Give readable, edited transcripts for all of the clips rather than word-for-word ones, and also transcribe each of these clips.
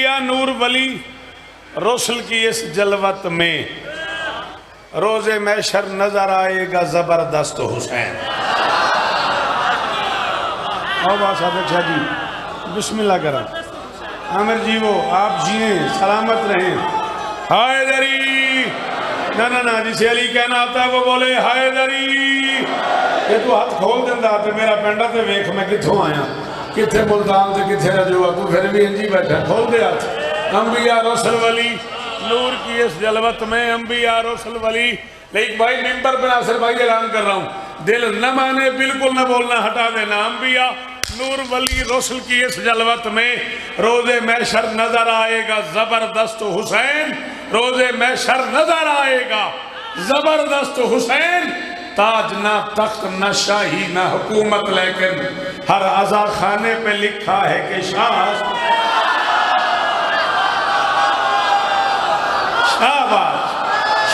انبیاء نور ولی رسل کی اس جلوت میں روز محشر نظر آئے گا زبردست حسین. آؤ بات صادق شاہ جی بسم اللہ کریں. عامر جی وہ آپ جیئیں سلامت رہیں. حیدری نا جسے علی کہنا آتا ہے وہ بولے حیدری. یہ تو ہاتھ کھول دیندہ آتے میرا پینڈا تے ویکھ میں کتھوں آیا کتھے ملتان تے کتھے رجوع تو پھر بھی انجی بیٹھا کھول دے ہاتھ. انبیاء رسل ولی نور کی اس جلوت میں انبیاء رسل ولی. لیکن بھائی ممبر پہ ناصر بھائی اعلان کر رہا ہوں دل نہ مانے بالکل نہ بولنا ہٹا دینا. انبیاء نور ولی رسل کی اس جلوت میں روز محشر نظر آئے گا زبردست حسین. روز محشر نظر آئے گا زبردست حسین. تاج نہ تخت نہ شاہی نہ حکومت لیکن ہر عزا خانے پہ لکھا ہے کہ شاہ. شاباش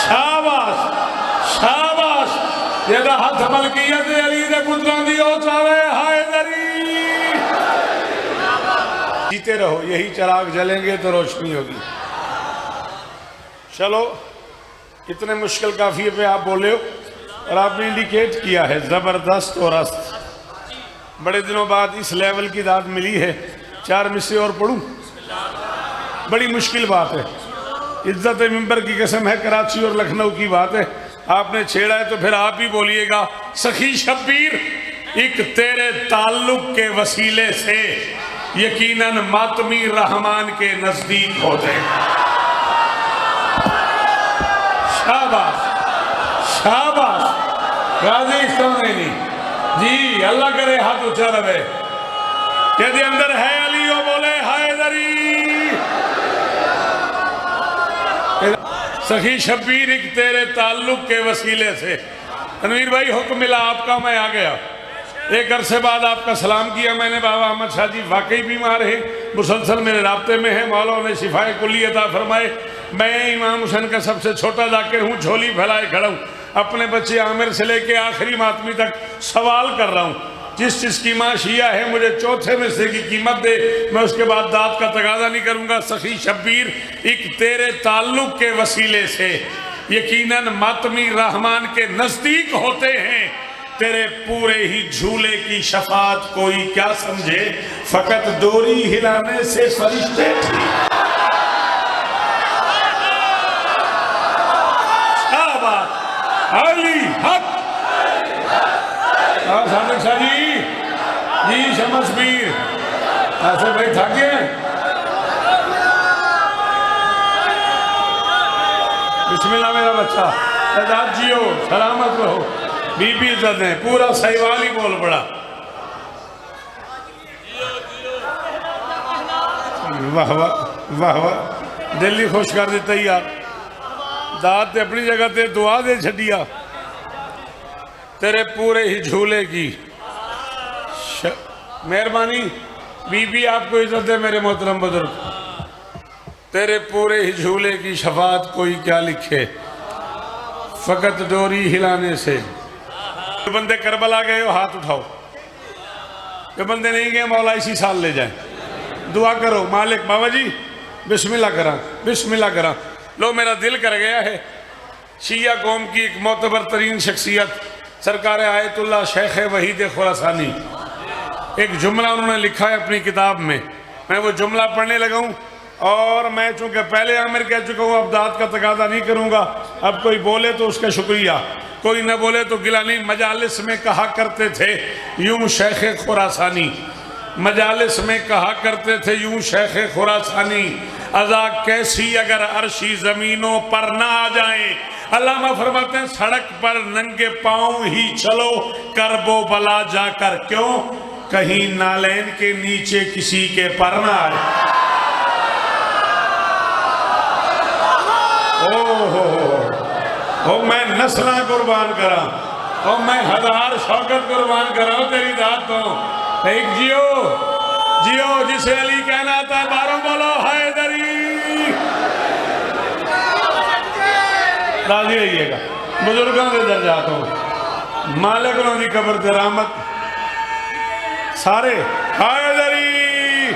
شاباش شاباش. یہ دا ہاتھ ملکیت علی دے پتران دی ہو چاہے حیدری. جیتے رہو یہی چراغ جلیں گے تو روشنی ہوگی. چلو اتنے مشکل کافیے پہ آپ بولے ہو اور آپ نے انڈیکیٹ کیا ہے زبردست اور است. بڑے دنوں بعد اس لیول کی داد ملی ہے. 4 مصرے اور پڑھوں. بڑی مشکل بات ہے. عزت ممبر کی قسم ہے کراچی اور لکھنؤ کی بات ہے. آپ نے چھیڑا ہے تو پھر آپ ہی بولیے گا. سخی شبیر ایک تیرے تعلق کے وسیلے سے یقیناً ماتمی رحمان کے نزدیک ہوتے. شاباش شاباش. غازی اسلامی جی اللہ کرے ہاتھ اچھا رہے. کہ اندر ہے علی و بولے حیدری. سخی شبیر ایک تیرے تعلق کے وسیلے سے. تنویر بھائی حکم ملا آپ کا میں آ گیا. ایک عرصے بعد آپ کا سلام کیا میں نے. بابا احمد شاہ جی واقعی بیمار ہیں مسلسل میرے رابطے میں ہیں. مولا انہیں شفائے کلی عطا فرمائے. میں امام حسین کا سب سے چھوٹا ذاکر ہوں. جھولی پھیلائے کھڑا ہوں. اپنے بچے عامر سے لے کے آخری ماتمی تک سوال کر رہا ہوں. جس کی ماں شیعہ ہے مجھے چوتھے مصرے کی قیمت دے. میں اس کے بعد داد کا تقاضا نہیں کروں گا. سخی شبیر ایک تیرے تعلق کے وسیلے سے یقیناً ماتمی رحمان کے نزدیک ہوتے ہیں. تیرے پورے ہی جھولے کی شفاعت کوئی کیا سمجھے فقط ڈوری ہلانے سے فرشتے تھی. شاباش علی حق. صادق شاہ جی جی شمس پیر ایسے بھائی تھک گئے. بسم اللہ میرا بچہ سجاد جیو سلامت رہو. بی بی عزت ہیں پورا سہیوال ہی بول پڑا. واہ واہ واہ واہ. دل ہی خوش کر دیتا ہی یار. داد تے اپنی جگہ تے دعا دے چھڑیا. تیرے پورے ہی جھولے کی مہربانی. بی بی آپ کو عزت ہے میرے محترم بزرگ. تیرے پورے ہی جھولے کی شفاعت کوئی کیا لکھے فقط ڈوری ہلانے سے. جو بندے کربلا گئے ہو ہاتھ اٹھاؤ. جو بندے نہیں گئے مولا اسی سال لے جائیں. دعا کرو مالک. بابا جی بسم اللہ کرا بسم اللہ کرا. لو میرا دل کر گیا ہے. شیعہ قوم کی ایک معتبر ترین شخصیت سرکار آیت اللہ شیخ وحید خراسانی ایک جملہ انہوں نے لکھا ہے اپنی کتاب میں. میں وہ جملہ پڑھنے لگا ہوں اور میں چونکہ پہلے عامر کہہ چکا ہوں اب داد کا تقاضا نہیں کروں گا. اب کوئی بولے تو اس کا شکریہ کوئی نہ بولے تو گلہ نہیں. مجالس میں کہا کرتے تھے یوں شیخ خراسانی. مجالس میں کہا کرتے تھے یوں شیخ خراسانی. عزا کیسی اگر عرشی زمینوں پر نہ آ جائیں. علامہ فرماتے ہیں سڑک پر ننگے پاؤں ہی چلو کرب و بلا جا کر کیوں کہیں نالین کے نیچے کسی کے پر نہ آئے. او میں نسلیں قربان کرا او میں ہزار شوکت قربان کرا تیری داد تو. ایک جیو جیو جسے علی کہنا تھا باروں بولو حیدری. راضی رہیے گا بزرگوں کے درجات ہوں. مالک انہوں نے قبر تے رحمت سارے حیدری.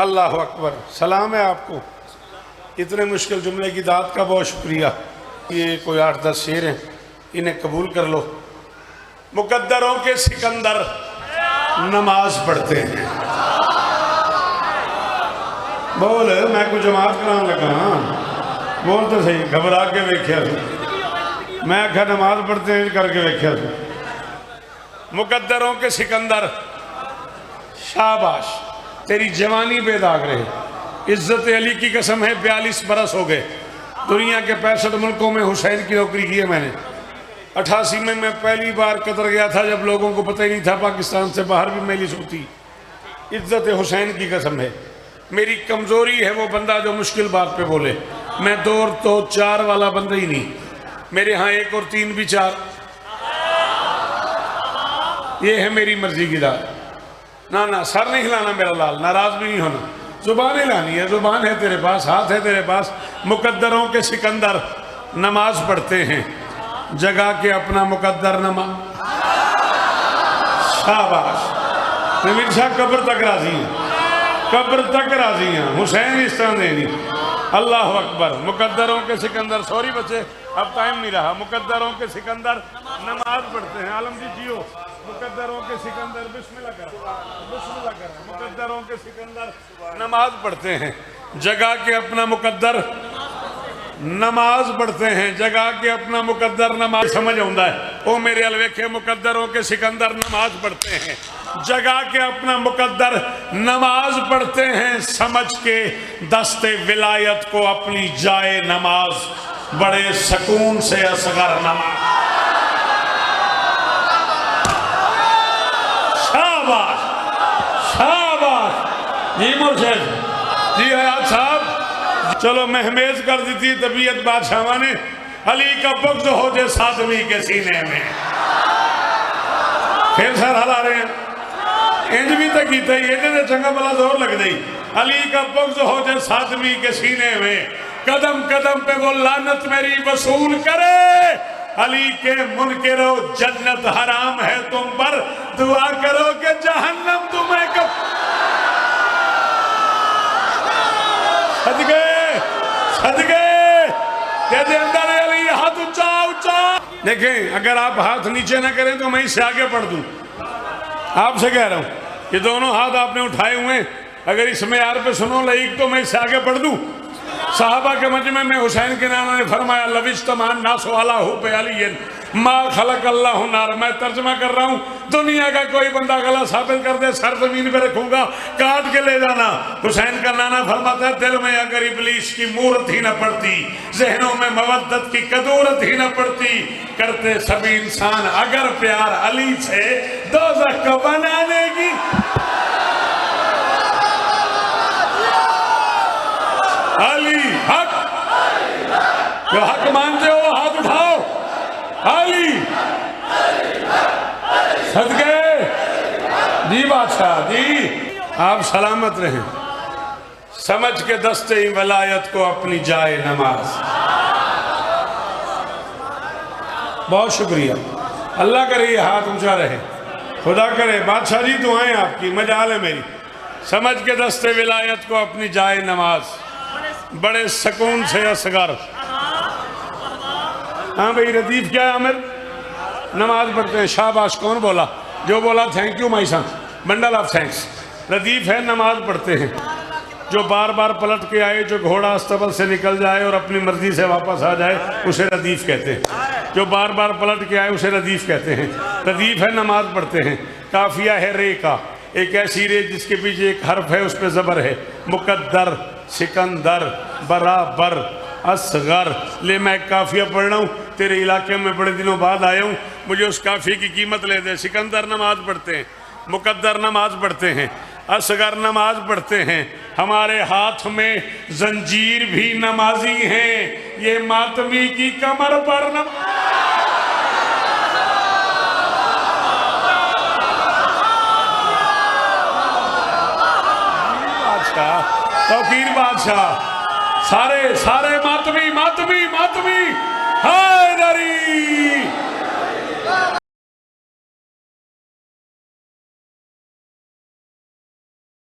اللہ اکبر، سلام ہے آپ کو. اتنے مشکل جملے کی داد کا بہت شکریہ. یہ کوئی 8-10 شعر ہیں، انہیں قبول کر لو. مقدروں کے سکندر نماز پڑھتے ہیں. بول، میں کو جماعت کران لگا. بول تو صحیح، گھبرا کے ویکھیا سی. میں کہا نماز پڑھتے ہیں کر کے ویکھیا سی. مقدروں کے سکندر، شاباش، تیری جوانی بے داغ رہے. عزت علی کی قسم ہے 42 برس ہو گئے. دنیا کے 65 ملکوں میں حسین کی نوکری کی ہے میں نے. 88 میں پہلی بار قطر گیا تھا جب لوگوں کو پتہ ہی نہیں تھا پاکستان سے باہر بھی مجلس ہوتی. عزت حسین کی قسم ہے. میری کمزوری ہے وہ بندہ جو مشکل بات پہ بولے. میں 2 اور 4 والا بندہ ہی نہیں. میرے ہاں 1 اور 3 بھی 4. یہ ہے میری مرضی کی داد. نہ سر نہیں ہلانا میرا لال، ناراض بھی نہیں ہونا. زبان ہلانی ہے، زبان ہے تیرے پاس، ہاتھ ہے تیرے پاس. مقدروں کے سکندر نماز پڑھتے ہیں، جگہ کے اپنا مقدر نماز. شاباش. نوید شاہ قبر تک راضی ہیں، قبر تک راضی ہیں. حسین اس طرح دینی. اللہ اکبر. مقدروں کے سکندر، سوری بچے اب ٹائم نہیں رہا. مقدروں کے سکندر نماز پڑھتے ہیں. عالم جی جیو. مقدروں کے سکندر، بسم اللہ کر، بسم اللہ کر. مقدروں کے سکندر نماز پڑھتے ہیں، جگہ کے اپنا مقدر نماز پڑھتے ہیں. جگہ کے اپنا مقدر نماز. سمجھ آؤں ہے او میرے الویکھے. مقدروں کے سکندر نماز پڑھتے ہیں، جگہ کے اپنا مقدر نماز پڑھتے ہیں. سمجھ کے دست ولایت کو اپنی جائے نماز، بڑے سکون سے اصغر نماز. شاباش شاباش. جی مرشد جی حیات صاحب. چلو مہمیز کر دیتی طبیعت بادشاہ نے. علی کا بغض ہو جے ساتویں کے سینے میں. پھر سر ہلا رہے ہیں. انج بھی تو کیتا ہی ہے، چنگا بلا زور لگ دئی. علی کا بغض ہو جے ساتویں کے سینے میں، قدم قدم پہ وہ لعنت میری وصول کرے. علی کے منکرو جنت حرام ہے تم پر، دعا کرو کہ جہنم تمہیں صدقے صدقے. کہتے اندر علی ہاتھ اچھا اچھا. دیکھیں اگر آپ ہاتھ نیچے نہ کریں تو میں اس سے آگے پڑھ دوں. آپ سے کہہ رہا ہوں کہ دونوں ہاتھ آپ نے اٹھائے ہوئے، اگر اس معیار پہ سنو لائق تو میں اس سے آگے پڑھ دوں. صحابہ کے مجمع میں حسین کے نانا نے فرمایا لو اجتمع الناس علی حب علی ما خلق اللہ نار. میں ترجمہ کر رہا ہوں، دنیا کا کوئی بندہ غلط ثابت کر دے سر زمین پہ رکھوں گا، کاٹ کے لے جانا. حسین کا نانا فرماتا ہے دل میں اگر ابلیس کی مورت ہی نہ پڑتی، ذہنوں میں مودت کی قدورت ہی نہ پڑتی، کرتے سبھی انسان اگر پیار علی سے دوزخ کو بنانے کی. علی حق، جو حق مانتے ہو ہاتھ اٹھاؤ. علی صدقے. جی بادشاہ جی آپ سلامت رہیں. سمجھ کے دستے ولایت کو اپنی جائے نماز. بہت شکریہ. اللہ کرے یہ ہاتھ اونچا رہے. خدا کرے. بادشاہ جی دعائیں آپ کی، مجال ہے میری. سمجھ کے دستے ولایت کو اپنی جائے نماز، بڑے سکون سے اصغر. ہاں بھئی ردیف کیا ہے عامر؟ نماز پڑھتے ہیں. شاباش. کون بولا؟ جو بولا thank you my son, bundle of thanks. ردیف ہے نماز پڑھتے ہیں. جو بار بار پلٹ کے آئے، جو گھوڑا استبل سے نکل جائے اور اپنی مرضی سے واپس آ جائے، اسے ردیف کہتے ہیں. جو بار بار پلٹ کے آئے اسے ردیف کہتے ہیں. ردیف ہے نماز پڑھتے ہیں. قافیہ ہے رے کا، ایک ایسی رے جس کے پیچھے ایک حرف ہے، اس پہ زبر ہے. مقدر، سکندر، برابر، اصغر. لے میں ایک قافیہ پڑھ رہا ہوں، تیرے علاقے میں بڑے دنوں بعد آیا ہوں، مجھے اس قافیے کی قیمت لے دے. سکندر نماز پڑھتے ہیں، مقدر نماز پڑھتے ہیں، اصغر نماز پڑھتے ہیں. ہمارے ہاتھ میں زنجیر بھی نمازی ہیں، یہ ماتمی کی کمر پر توقیر بادشاہ. سارے ماتمی ماتمی ماتمی حیدری.